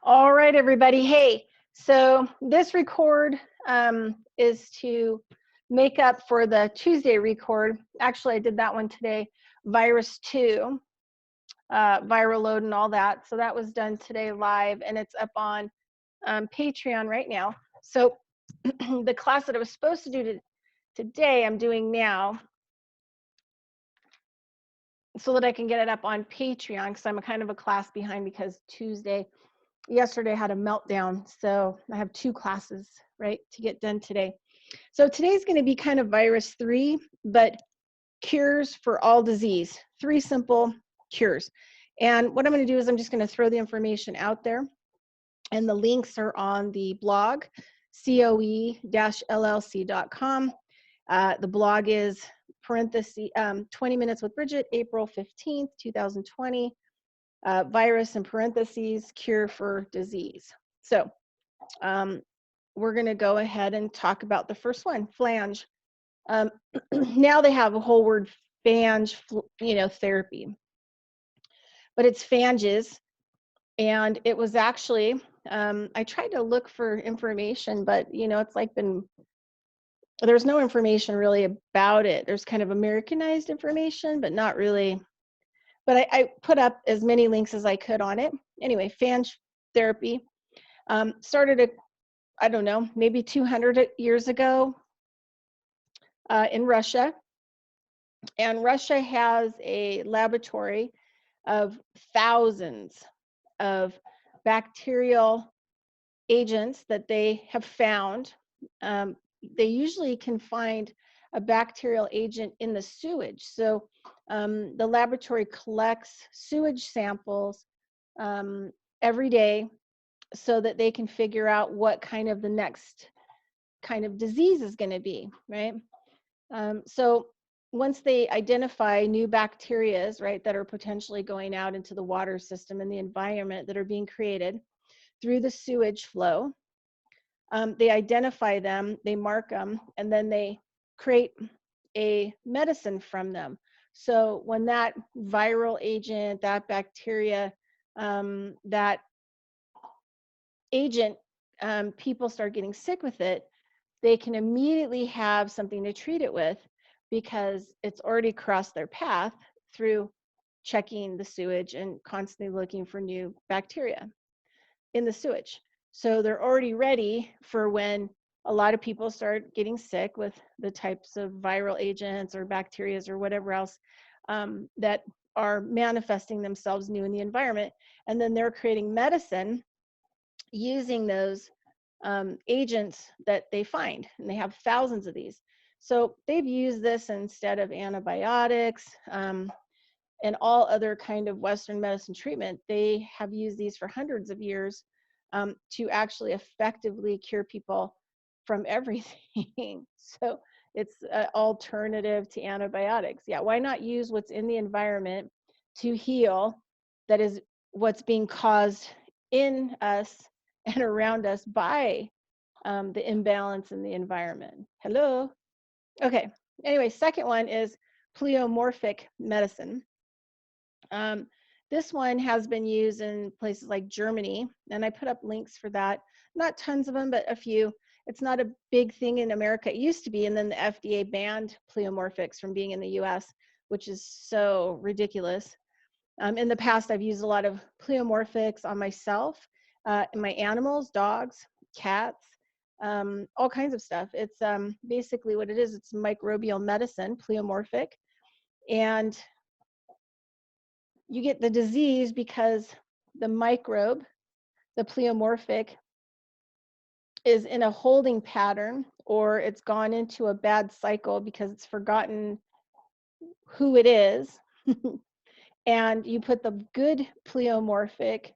All right, everybody. Hey, so this record is to make up for the Tuesday record. Actually, I did that one today, virus 2, viral load and all that. So that was done today live, and it's up on Patreon right now. So the class that I was supposed to do today, I'm doing now, so that I can get it up on Patreon, because I'm kind of a class behind because yesterday I had a meltdown. So I have 2 classes, right, to get done today. So today's going to be kind of virus 3, but cures for all disease, 3 simple cures. And what I'm going to do is I'm just going to throw the information out there, and the links are on the blog, coe-llc.com. The blog is 20 minutes with Bridgette, April 15th, 2020. Virus in parentheses, cure for disease. So we're going to go ahead and talk about the first one, flange. Now they have a whole word, phange, therapy, but it's phanges. And it was actually, I tried to look for information, but it's like there's no information really about it. There's kind of Americanized information, but not really. But I put up as many links as I could on it. Anyway, phange therapy started I don't know, maybe 200 years ago in Russia. And Russia has a laboratory of thousands of bacterial agents that they have found. They usually can find a bacterial agent in the sewage. So the laboratory collects sewage samples every day so that they can figure out what kind of the next kind of disease is going to be, right? So once they identify new bacterias, right, that are potentially going out into the water system and the environment that are being created through the sewage flow, they identify them, they mark them, and then they create a medicine from them. So when that viral agent, that bacteria, that agent, people start getting sick with it, they can immediately have something to treat it with because it's already crossed their path through checking the sewage and constantly looking for new bacteria in the sewage. So they're already ready for when a lot of people start getting sick with the types of viral agents or bacteria or whatever else that are manifesting themselves new in the environment. And then they're creating medicine using those agents that they find, and they have thousands of these. So they've used this instead of antibiotics and all other kind of Western medicine treatment. They have used these for hundreds of years to actually effectively cure people from everything. So it's an alternative to antibiotics. Yeah, why not use what's in the environment to heal? That is what's being caused in us and around us by the imbalance in the environment. Hello? Okay, anyway, second one is pleomorphic medicine. This one has been used in places like Germany, and I put up links for that. Not tons of them, but a few. It's not a big thing in America. It used to be, and then the FDA banned pleomorphics from being in the US, which is so ridiculous. In the past, I've used a lot of pleomorphics on myself, and my animals, dogs, cats, all kinds of stuff. It's basically what it is. It's microbial medicine, pleomorphic, and you get the disease because the microbe, the pleomorphic, is in a holding pattern, or it's gone into a bad cycle because it's forgotten who it is. And you put the good pleomorphic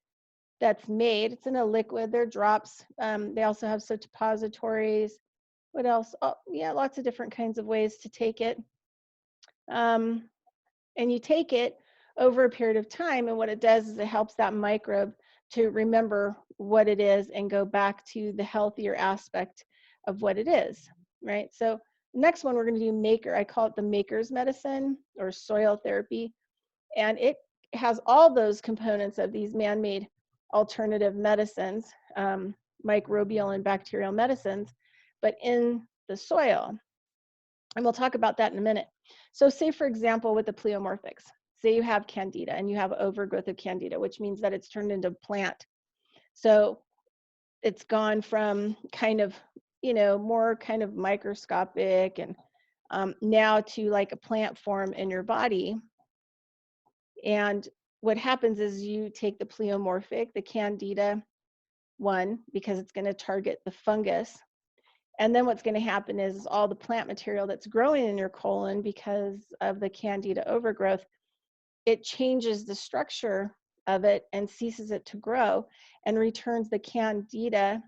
that's made, it's in a liquid, they're drops. They also have suppositories. What else? Oh, yeah, lots of different kinds of ways to take it. And you take it over a period of time, and what it does is it helps that microbe to remember what it is and go back to the healthier aspect of what it is, right? So the next one we're going to do maker. I call it the maker's medicine or soil therapy, and it has all those components of these man-made alternative medicines, microbial and bacterial medicines, but in the soil. And we'll talk about that in a minute. So say, for example, with the pleomorphics, say you have candida and you have overgrowth of candida, which means that it's turned into plant. So it's gone from kind of, more kind of microscopic and now to like a plant form in your body. And what happens is you take the pleomorphic, the candida one, because it's going to target the fungus. And then what's going to happen is all the plant material that's growing in your colon because of the candida overgrowth, it changes the structure of it and ceases it to grow and returns the candida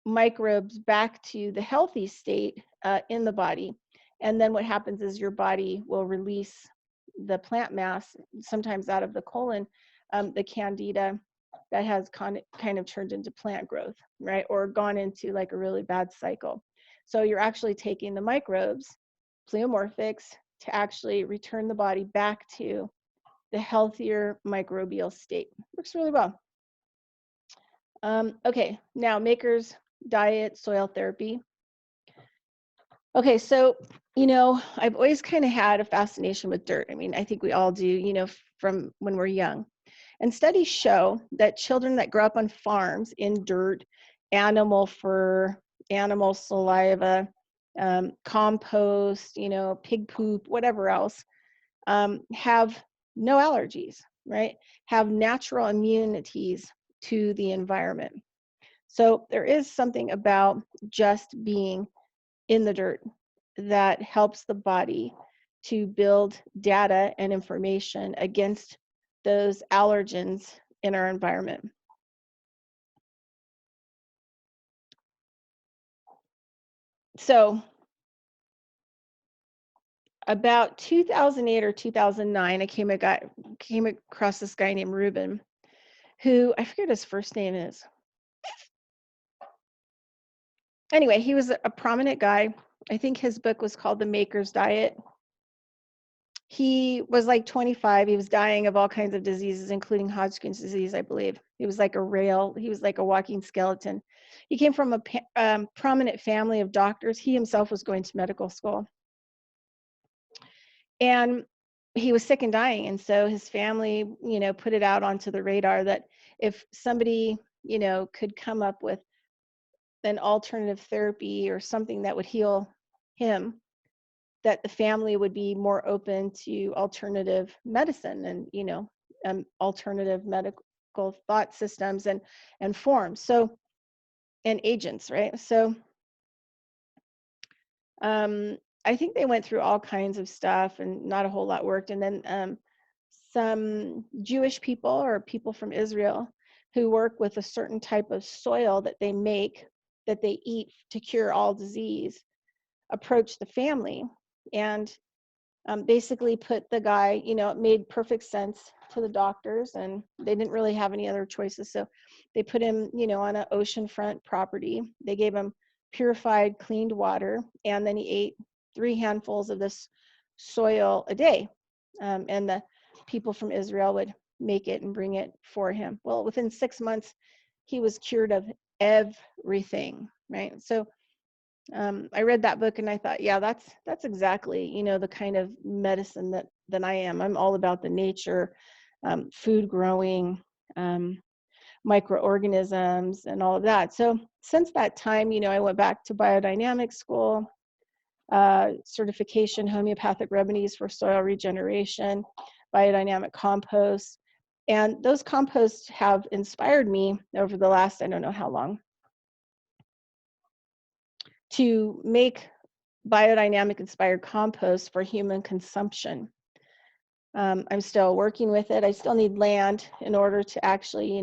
microbes back to the healthy state in the body. And then what happens is your body will release the plant mass, sometimes out of the colon, the candida that has kind of turned into plant growth, right? Or gone into like a really bad cycle. So you're actually taking the microbes, pleomorphics, to actually return the body back to the healthier microbial state. Works really well. Okay, now Maker's diet, soil therapy. Okay, so, I've always kind of had a fascination with dirt. I mean, I think we all do, from when we're young. And studies show that children that grow up on farms in dirt, animal fur, animal saliva, compost, pig poop, whatever else, have no allergies, right? Have natural immunities to the environment. So there is something about just being in the dirt that helps the body to build data and information against those allergens in our environment. So about 2008 or 2009, I came across this guy named Ruben, who I forget his first name is. Anyway, he was a prominent guy. I think his book was called The Maker's Diet. He was like 25. He was dying of all kinds of diseases, including Hodgkin's disease, I believe. He was like a walking skeleton. He came from a prominent family of doctors. He himself was going to medical school. And he was sick and dying. And so his family, put it out onto the radar that if somebody, could come up with an alternative therapy or something that would heal him, that the family would be more open to alternative medicine and, alternative medical thought systems and forms. So, and agents, right? So, I think they went through all kinds of stuff and not a whole lot worked. And then some Jewish people or people from Israel who work with a certain type of soil that they make, that they eat to cure all disease, approached the family and basically put the guy, it made perfect sense to the doctors and they didn't really have any other choices. So they put him, on an oceanfront property. They gave him purified, cleaned water, and then he ate 3 handfuls of this soil a day. And the people from Israel would make it and bring it for him. Well, within 6 months, he was cured of everything, right? So I read that book and I thought, yeah, that's exactly, the kind of medicine that I am. I'm all about the nature, food growing, microorganisms and all of that. So since that time, I went back to biodynamic school, certification, homeopathic remedies for soil regeneration, biodynamic compost. And those composts have inspired me over the last, I don't know how long, to make biodynamic inspired compost for human consumption. I'm still working with it. I still need land in order to actually,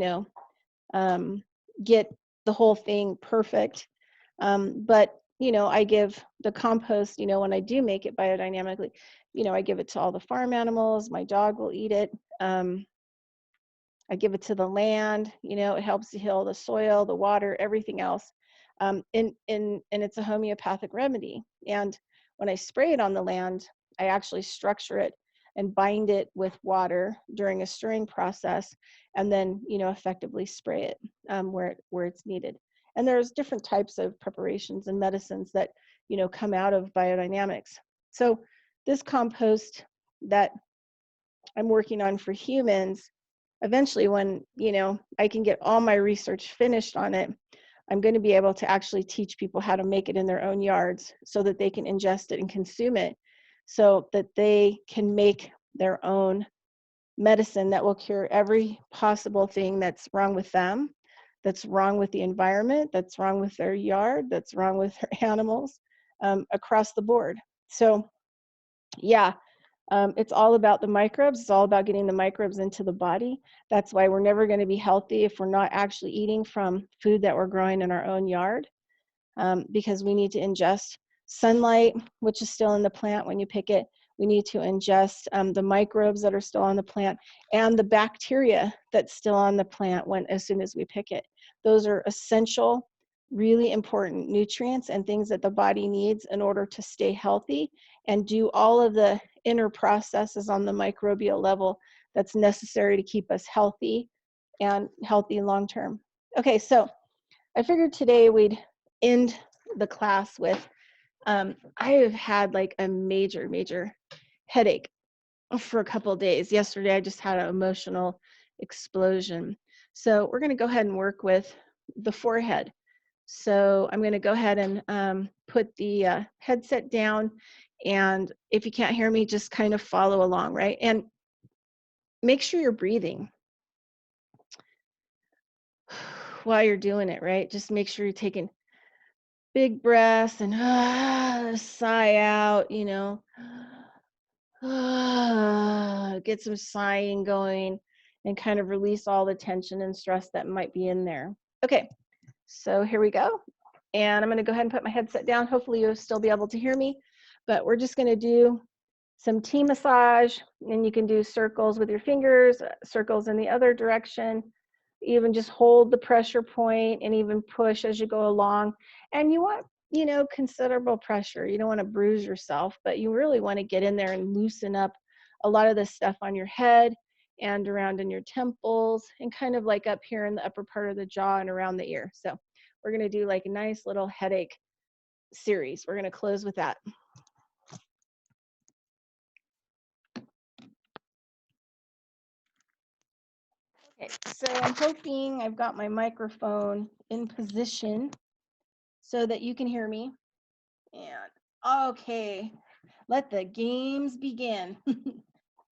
get the whole thing perfect. But, I give the compost, when I do make it biodynamically, I give it to all the farm animals. My dog will eat it. I give it to the land, it helps to heal the soil, the water, everything else. And it's a homeopathic remedy. And when I spray it on the land, I actually structure it and bind it with water during a stirring process, and then, effectively spray it where it's needed. And there's different types of preparations and medicines that, come out of biodynamics. So this compost that I'm working on for humans, eventually when, I can get all my research finished on it, I'm going to be able to actually teach people how to make it in their own yards so that they can ingest it and consume it, so that they can make their own medicine that will cure every possible thing that's wrong with them, that's wrong with the environment, that's wrong with their yard, that's wrong with their animals, across the board. So yeah, it's all about the microbes. It's all about getting the microbes into the body. That's why we're never going to be healthy if we're not actually eating from food that we're growing in our own yard, because we need to ingest sunlight, which is still in the plant when you pick it. We need to ingest the microbes that are still on the plant, and the bacteria that's still on the plant as soon as we pick it. Those are essential, really important nutrients and things that the body needs in order to stay healthy and do all of the inner processes on the microbial level that's necessary to keep us healthy and healthy long term. Okay, so I figured today we'd end the class with, I have had like a major headache for a couple of days. Yesterday I just had an emotional explosion. So we're going to go ahead and work with the forehead. So I'm going to go ahead and put the headset down, and if you can't hear me, just kind of follow along, right? And make sure you're breathing while you're doing it, right? Just make sure you're taking big breaths and sigh out, get some sighing going and kind of release all the tension and stress that might be in there. Okay, so here we go. And I'm going to go ahead and put my headset down. Hopefully you'll still be able to hear me, but we're just going to do some tea massage, and you can do circles with your fingers, circles in the other direction, even just hold the pressure point and even push as you go along. And you want, considerable pressure. You don't want to bruise yourself, but you really want to get in there and loosen up a lot of the stuff on your head and around in your temples and kind of like up here in the upper part of the jaw and around the ear. So we're going to do like a nice little headache series. We're going to close with that. Okay, so I'm hoping I've got my microphone in position so that you can hear me. And okay, let the games begin.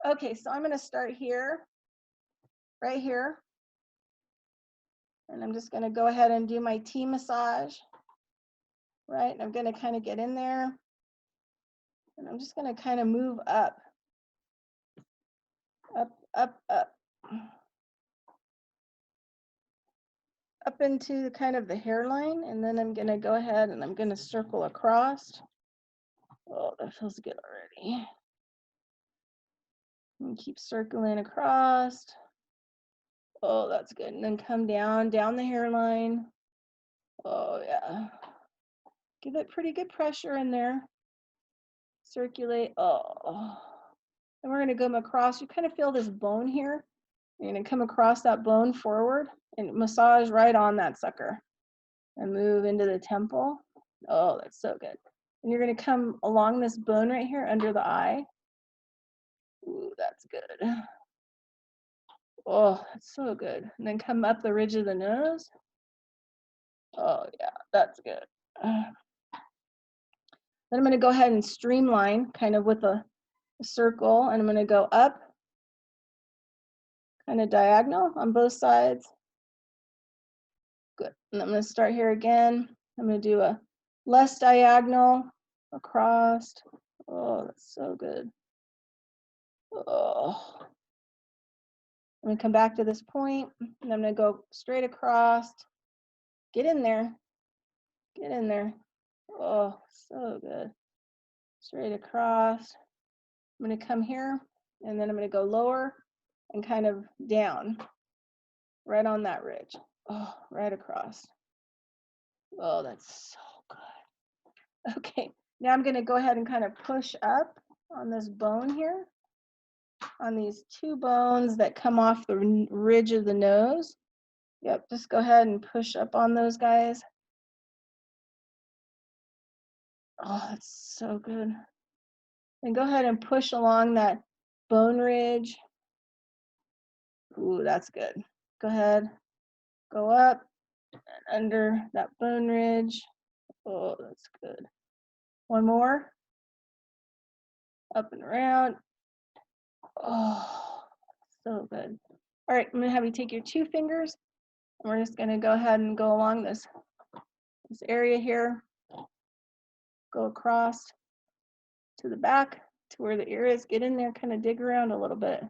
Okay, so I'm going to start here, right here. And I'm just going to go ahead and do my tea massage, right? And I'm going to kind of get in there. And I'm just going to kind of move up, up into kind of the hairline. And then I'm going to go ahead and I'm going to circle across. Oh, that feels good already. And keep circling across. Oh, that's good. And then come down the hairline. Oh, yeah. Give it pretty good pressure in there. Circulate. Oh. And we're going to go across. You kind of feel this bone here. You're going to come across that bone forward and massage right on that sucker. And move into the temple. Oh, that's so good. And you're going to come along this bone right here under the eye. Ooh, that's good. Oh, that's so good. And then come up the ridge of the nose. Oh, yeah, that's good. Then I'm going to go ahead and streamline kind of with a circle, and I'm going to go up, kind of diagonal on both sides. Good. And I'm going to start here again. I'm going to do a less diagonal across. Oh, that's so good. Oh. I'm going to come back to this point, and I'm going to go straight across. Get in there. Get in there. Oh, so good. Straight across. I'm going to come here, and then I'm going to go lower and kind of down, right on that ridge. Oh, right across. Oh, that's so good. Okay, now I'm going to go ahead and kind of push up on this bone here. on these two bones that come off the ridge of the nose. Yep, just go ahead and push up on those guys. Oh, that's so good. And go ahead and push along that bone ridge. Ooh, that's good. Go ahead, go up and under that bone ridge. Oh, that's good. One more. Up and around. Oh, so good. All right, I'm gonna have you take your two fingers, and we're just gonna go ahead and go along this area here. Go across to the back to where the ear is. Get in there, kind of dig around a little bit.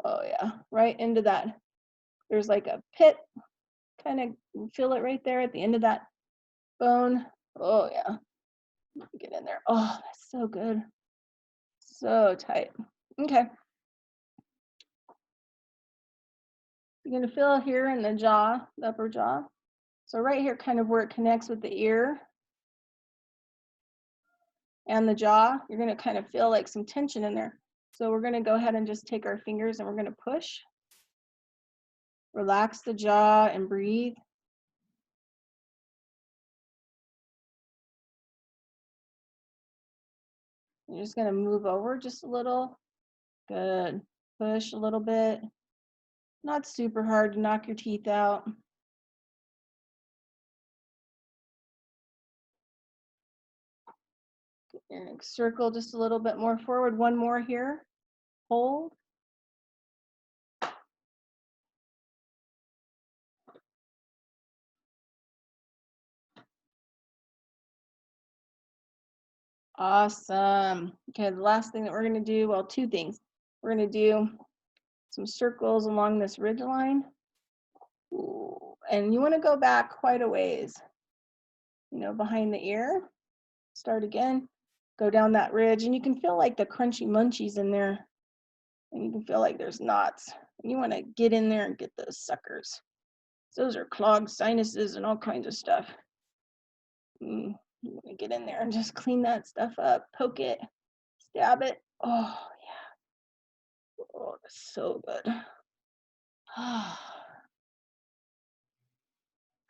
Oh yeah, right into that. There's like a pit, kind of feel it right there at the end of that bone. Oh yeah, get in there. Oh, that's so good. So tight. Okay. You're gonna feel here in the jaw, the upper jaw. So right here, kind of where it connects with the ear and the jaw, you're gonna kind of feel like some tension in there. So we're gonna go ahead and just take our fingers and we're gonna push. Relax the jaw and breathe. You're just gonna move over just a little. Good. Push a little bit. Not super hard to knock your teeth out. And circle just a little bit more forward. One more here. Hold. Awesome. Okay, the last thing that we're gonna do, well, two things. We're gonna do some circles along this ridge line. Ooh, and you wanna go back quite a ways, you know, behind the ear. Start again, go down that ridge, and you can feel like the crunchy munchies in there. And you can feel like there's knots. And you wanna get in there and get those suckers. Those are clogged sinuses and all kinds of stuff. You wanna get in there and just clean that stuff up, poke it, stab it. Oh yeah. Oh, that's so good. All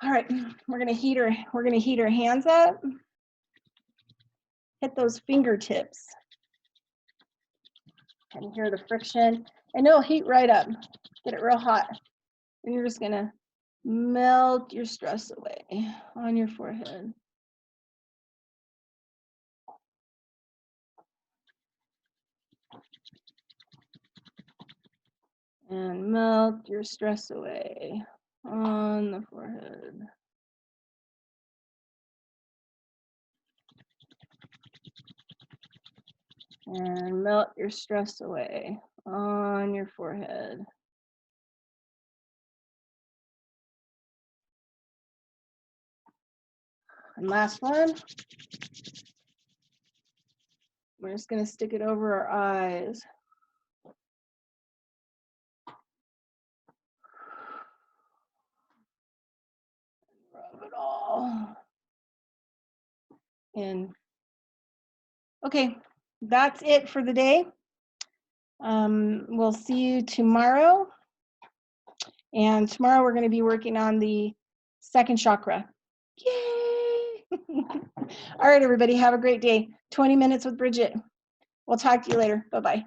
right, we're gonna heat our hands up. Hit those fingertips. And hear the friction. And it'll heat right up. Get it real hot. And you're just gonna melt your stress away on your forehead. And melt your stress away on the forehead. And melt your stress away on your forehead. And last one. We're just gonna stick it over our eyes. Rub it all in. Okay, that's it for the day. We'll see you tomorrow. And tomorrow we're going to be working on the second chakra. Yay! All right, everybody, have a great day. 20 minutes with Bridgette. We'll talk to you later. Bye-bye.